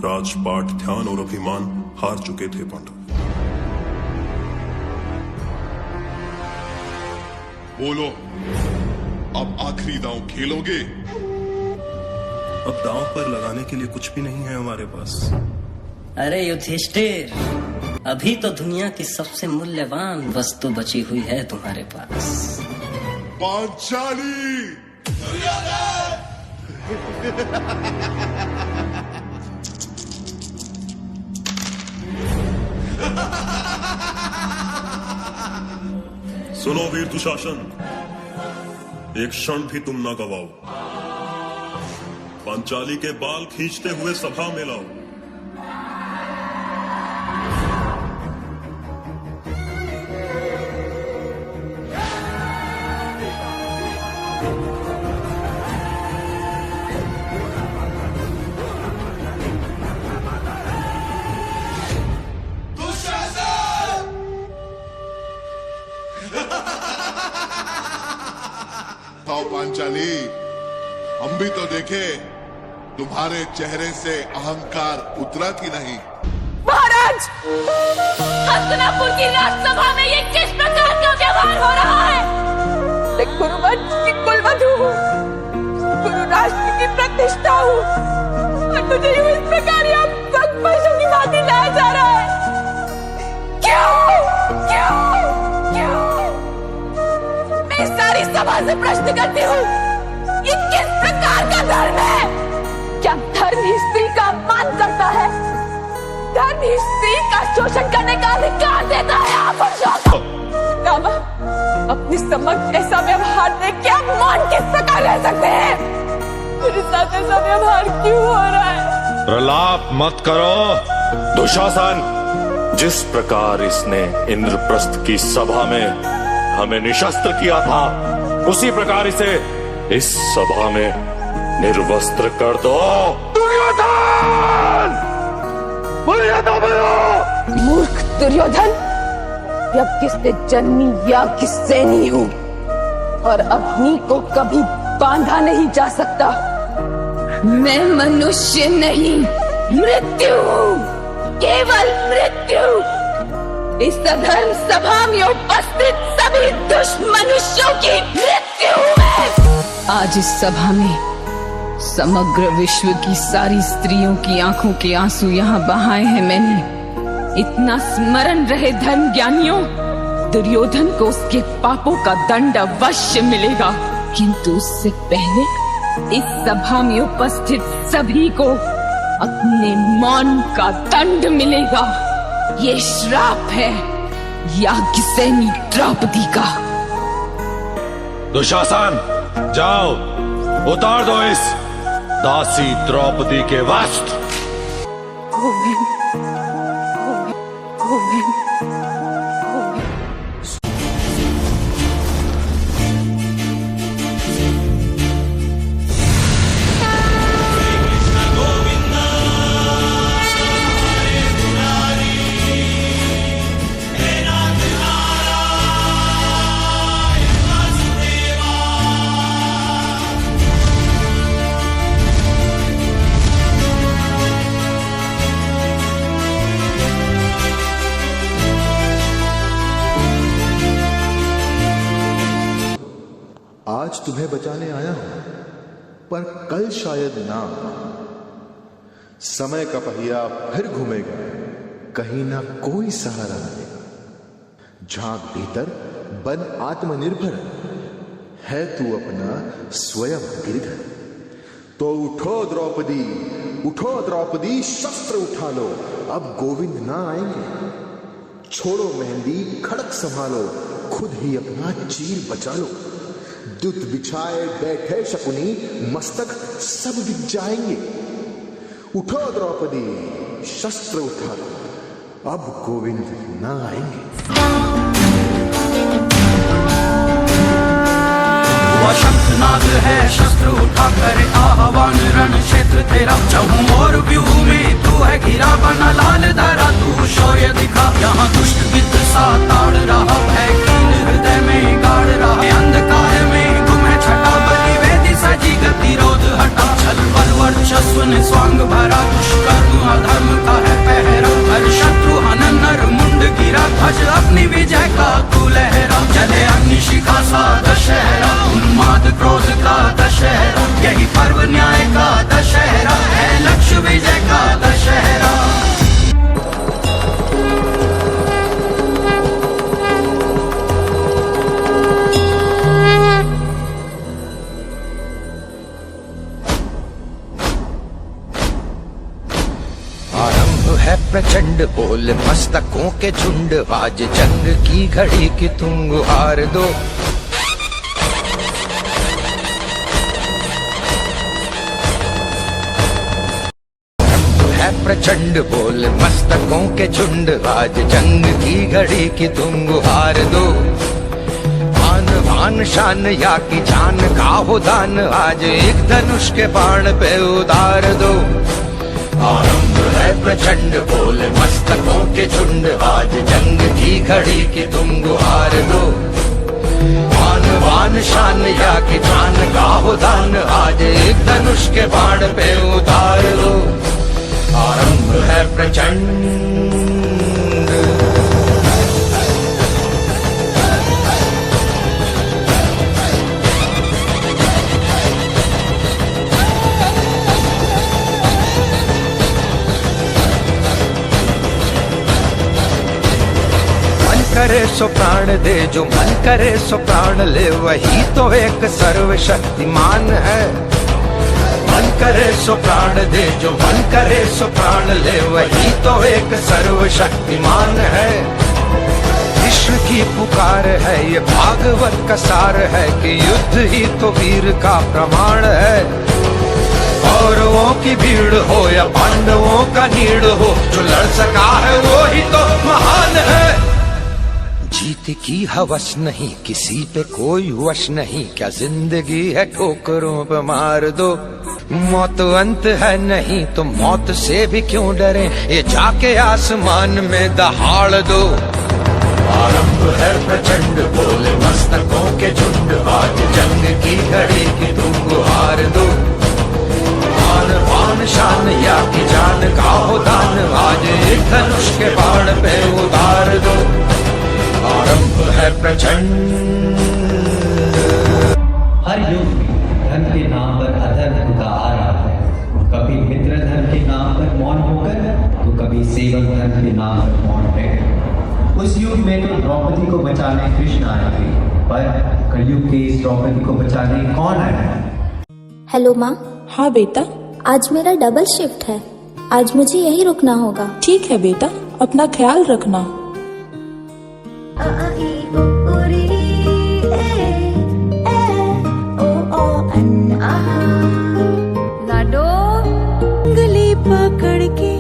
राजपाट, ध्यान और अभिमान हार चुके थे पांडव। बोलो, अब आखिरी दांव खेलोगे? अब दांव पर लगाने के लिए कुछ भी नहीं है हमारे पास। अरे युधिष्ठिर, अभी तो दुनिया की सबसे मूल्यवान वस्तु बची हुई है तुम्हारे पास। पांचाली! सुनो वीर दुशासन, एक क्षण भी तुम ना गवाओ। पांचाली के बाल खींचते हुए सभा में लाओ। आओ पांचाली, हम भी तो देखे तुम्हारे चेहरे से अहंकार उतरा कि नहीं। महाराज, हस्तिनापुर की राजसभा में ये किस प्रकार का व्यवहार हो रहा है? मैं कुरुवंश की कुलवधू हूँ, गुरु राष्ट्र की प्रतिष्ठा हूँ, और मुझे यूं इस प्रकार यहाँ भक्त पशु की भांति लाया जा रहा है। क्यों? क्यों? क्यों? मैं सारी सभा से प्रश्न करती हूँ, ये किस प्रकार का धर्म है? क्या धर्म ही स्त्री का अपमान करता है? धर्म ही स्त्री का शोषण करने का अधिकार देता है? आप पितामह, अपनी समक्ष ऐसा व्यवहार देख क्या मान किस प्रकार रह सकते हैं? मेरे साथ ऐसा व्यवहार क्यों हो रहा है? प्रलाप मत करो दुशासन। जिस प्रकार इसने इंद्रप्रस्थ की सभा में हमें निशस्त्र किया था, उसी प्रकार इसे इस सभा में निर्वस्त्र कर दो। दुर्योधन! मूर्ख दुर्योधन, जब किसने जन्मी या किससे नहीं हूँ, और अग्नि को कभी बांधा नहीं जा सकता। मैं मनुष्य नहीं, मृत्यु हूँ, केवल मृत्यु। इस अधर्म सभा में उपस्थित सभी दुष्मनुष्यों की मृत्यु है। आज इस सभा में समग्र विश्व की सारी स्त्रियों की आंखों के आंसू यहाँ बहाए हैं मैंने। इतना स्मरण रहे धर्म ज्ञानियों, दुर्योधन को उसके पापों का दंड अवश्य मिलेगा, किंतु उससे पहले इस सभा में उपस्थित सभी को अपने मौन का दंड मिलेगा। ये श्राप है याज्ञसेनी द्रौपदी का। दुशासन, जाओ उतार दो इस दासी द्रौपदी के वस्त्र। गोविंद, गोविंद, आज तुम्हें बचाने आया हूं, पर कल शायद ना। समय का पहिया फिर घूमेगा, कहीं ना कोई सहारा मिलेगा। झांक भीतर, बन आत्मनिर्भर, है तू अपना स्वयं गिरधर। तो उठो द्रौपदी, उठो द्रौपदी, शस्त्र उठा लो, अब गोविंद ना आएंगे। छोड़ो मेहंदी, खड़क संभालो, खुद ही अपना चीर बचा लो। दुत बिछाए बैठे शकुनी, मस्तक सब बिक जाएंगे। उठो द्रौपदी, शस्त्र उठा लो, अब गोविंद ना आएंगे। वह शंखनाद है, शस्त्र उठा कर आह्वान, रण क्षेत्र तेरा चहुं और व्यूह में तू है घिरा बना लाल धारा, तू शौर्य दिखा। यहाँ दुष्ट गिद्ध सा ताड़ रहा है, कीन हृदय में गाड़ रहा है। अंधकार में गुमे छटा बलि वेदी सजी, गतिरोध हटा। छल बल वर्चस्व ने स्वांग भरा, दुष्कर्म तू लहरा, चले अग्निशिखा सा दशहरा, उन्माद क्रोध का दशहरा, यही पर्व न्याय का दशहरा है, लक्ष्य विजय का दशहरा। है प्रचंड बोल मस्तकों के झुंड, आज जंग की घड़ी की तुम गुहार दो। है प्रचंड बोल मस्तकों के झुंड, आज जंग की घड़ी की तुम गुहार दो। आन भान शान या की जान का हो दान, आज एक धनुष के बाण पे उतार दो। आरंभ है प्रचंड बोल मस्तकों के झुंड, आज जंग की घड़ी की तुम गुहार दो। आन बान शान या की जान का हो दान, आज एक धनुष के बाण पे उतार दो। आरंभ है प्रचंड। करे सो प्राण दे, जो मन करे सो प्राण ले, वही तो एक सर्वशक्तिमान है। मन करे सो प्राण दे, जो मन करे सो प्राण ले, वही तो एक सर्वशक्तिमान है। विश्व की पुकार है ये भागवत का सार है, कि युद्ध ही तो वीर का प्रमाण है। कौरवों की भीड़ हो या पांडवों का नीड़ हो, जो लड़ सका है वो ही तो महान है। जीत की हवस नहीं, किसी पे कोई वश नहीं, क्या जिंदगी है ठोकरों पे मार दो। मौत अंत है नहीं तो मौत से भी क्यों डरे, ये जाके आसमान में दहाड़ दो। आरंभ है प्रचंड बोल मस्तकों के झुंड, आज जंग की घड़ी की तुम गुहार दो। आन बान शान या की जान का हो दान, आज एक धनुष के बाण पे उतार दो। आरंभ है प्रचंड। हर युग में धन के नाम पर अधर्म का आ रहा है, कभी मित्र धन के नाम पर मौन होकर, तो कभी सेवक धन के नाम पर मौन रहकर। उस युग में तो द्रौपदी को बचाने कृष्ण आए थे, पर कलयुग के इस द्रौपदी को बचाने कौन आया? हेलो माँ। हाँ बेटा। आज मेरा डबल शिफ्ट है, आज मुझे यहीं रुकना होगा। ठीक है बेटा, अपना ख्याल रखना। लाडो गली पकड़ के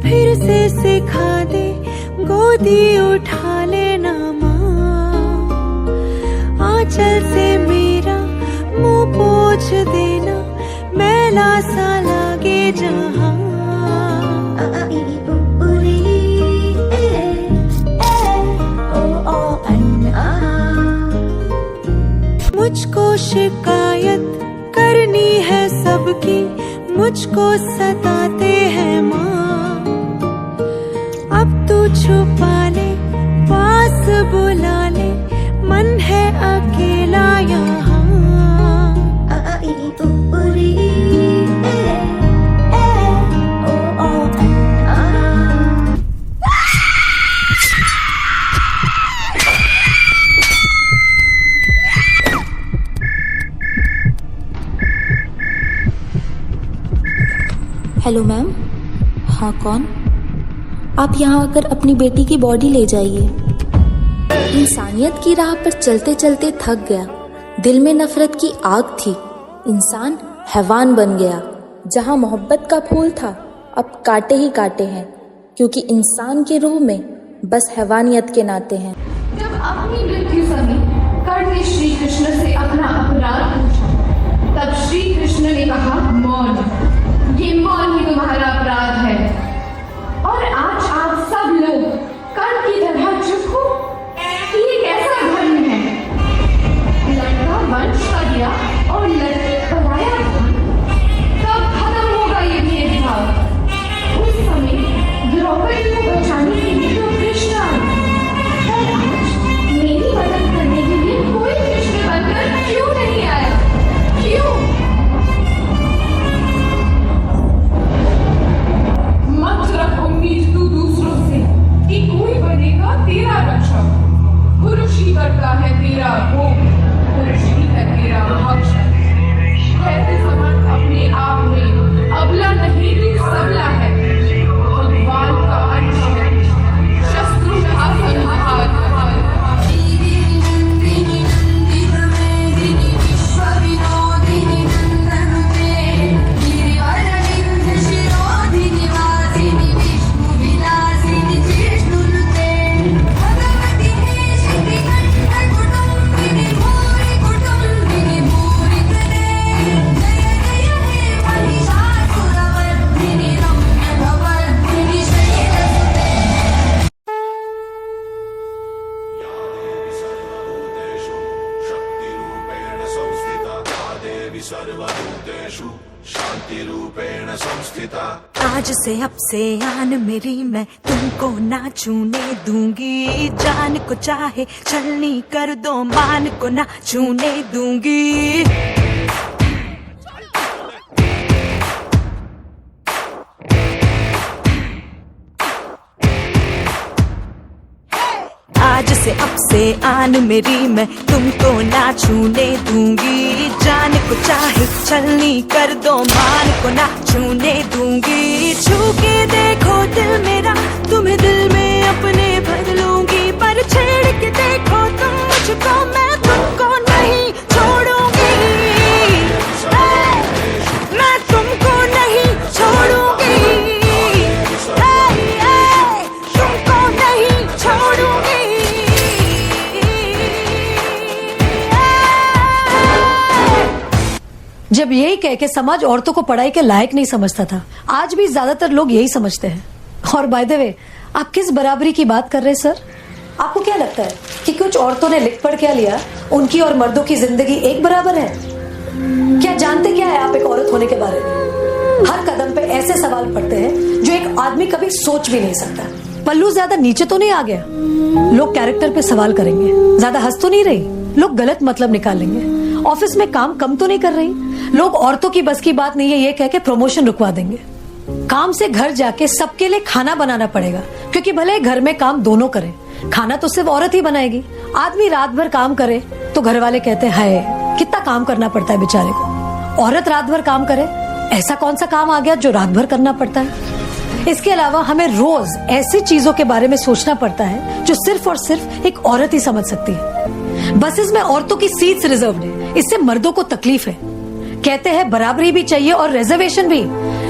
फिर से सिखा दे, गोदी उठा लेना माँ। आंचल से मेरा मुंह पोंछ देना, मैला सा लागे जहाँ। मुझको शिकायत करनी है सबकी, मुझको सताते हैं माँ। अब तू छुपा ले, पास बुला ले, मन है अकेला यहाँ। Hello ma'am. हाँ कौन? आप यहाँ आकर अपनी बेटी की बॉडी ले जाइए। इंसानियत की राह पर चलते चलते थक गया, दिल में नफरत की आग थी, इंसान हैवान बन गया। जहाँ मोहब्बत का फूल था अब कांटे ही कांटे हैं, क्योंकि इंसान के रूह में बस हैवानियत के नाते हैं। जब अपनी मृत्यु समय कर्ण ने श्री कृष्ण से अपना अपराध पूछा, तब श्री कृष्ण ने कहा मौन, ये मौन ही तुम्हारा अपराध है। और आज आप सब लोग कर्ण की तरह चुप हो, ये कैसा धर्म है? लड़का वंश का दिया और लड़की पराया धन, कब खत्म होगा ये भेदभाव? उस समय द्रौपदी को बचाने के लिए तो कृष्ण आए, पर आज मेरी आज से अब से आन मेरी मैं तुमको ना छूने दूंगी। जान को चाहे छलनी कर दो मान को ना छूने दूंगी। आज से अब से आन मेरी मैं तुमको ना छूने दूंगी। जान को चाहे छलनी कर दो मान को ना छूने दूंगी। छू के देखो दिल मेरा तुम्हें दिल में अपने भर लूंगी। पर छेड़ के देखो तुम मुझको मैं तुमको नहीं छोड़ूंगी। मैं तुमको नहीं छोड़ूंगी। तुमको नहीं छोड़ूंगी। जब यही कह के समाज औरतों को पढ़ाई के लायक नहीं समझता था, आज भी ज्यादातर लोग यही समझते हैं। और बाय द वे, आप किस बराबरी की बात कर रहे हैं सर? आपको क्या लगता है कि कुछ औरतों ने लिख पढ़ क्या लिया, उनकी और मर्दों की जिंदगी एक बराबर है? क्या जानते क्या है आप एक औरत होने के बारे में? हर कदम पे ऐसे सवाल पड़ते हैं जो एक आदमी कभी सोच भी नहीं सकता। पल्लू ज्यादा नीचे तो नहीं आ गया? लोग कैरेक्टर पे सवाल करेंगे। ज्यादा हंस तो नहीं रही? लोग गलत मतलब निकालेंगे। ऑफिस में काम कम तो नहीं कर रही? लोग औरतों की बस की बात नहीं है ये कह के प्रमोशन रुकवा देंगे। काम से घर जाके सबके लिए खाना बनाना पड़ेगा, क्योंकि भले घर में काम दोनों करें, खाना तो सिर्फ औरत ही बनाएगी। आदमी रात भर काम करे तो घर वाले कहते हैं हाय कितना काम करना पड़ता है बेचारे को। औरत रात भर काम करे, ऐसा कौन सा काम आ गया जो रात भर करना पड़ता है? इसके अलावा हमें रोज ऐसी चीजों के बारे में सोचना पड़ता है जो सिर्फ और सिर्फ एक औरत ही समझ सकती है। बसेस में औरतों की सीट्स रिजर्व है, इससे मर्दों को तकलीफ है। कहते हैं बराबरी भी चाहिए और रिजर्वेशन भी।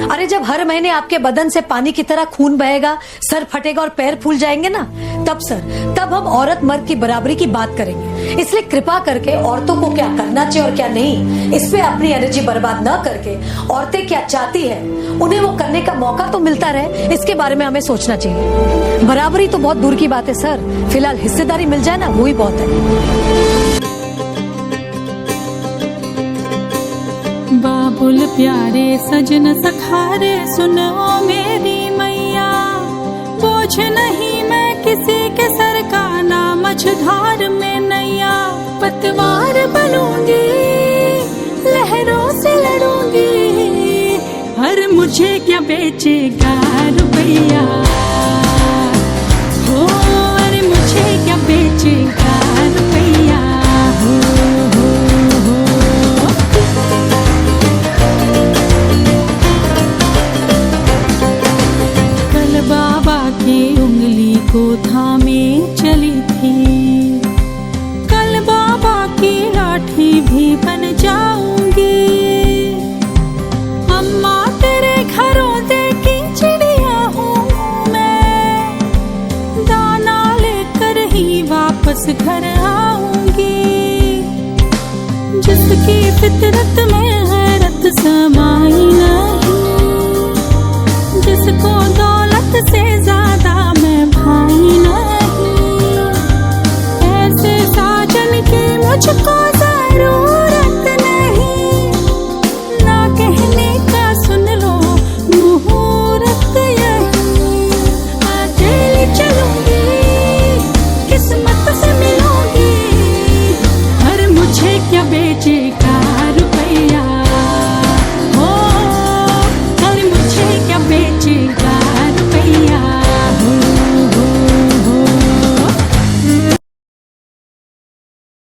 अरे जब हर महीने आपके बदन से पानी की तरह खून बहेगा, सर फटेगा और पैर फूल जाएंगे ना, तब हम औरत मर्द की बराबरी की बात करेंगे। इसलिए कृपा करके औरतों को क्या करना चाहिए और क्या नहीं, इस पे अपनी एनर्जी बर्बाद न करके औरतें क्या चाहती है उन्हें वो करने का मौका तो मिलता रहे, इसके बारे में हमें सोचना चाहिए। बराबरी तो बहुत दूर की बात है सर, फिलहाल हिस्सेदारी मिल जाए ना वो ही बहुत है। बाबुल प्यारे सजन सखारे सुनो मेरी मैया। बोझ नहीं मैं किसी के सर का, ना मझधार में नैया। पतवार बनूंगी लहरों से लड़ूंगी, हर मुझे क्या बेचेगा रुपैया। हो अरे मुझे क्या बेचेगा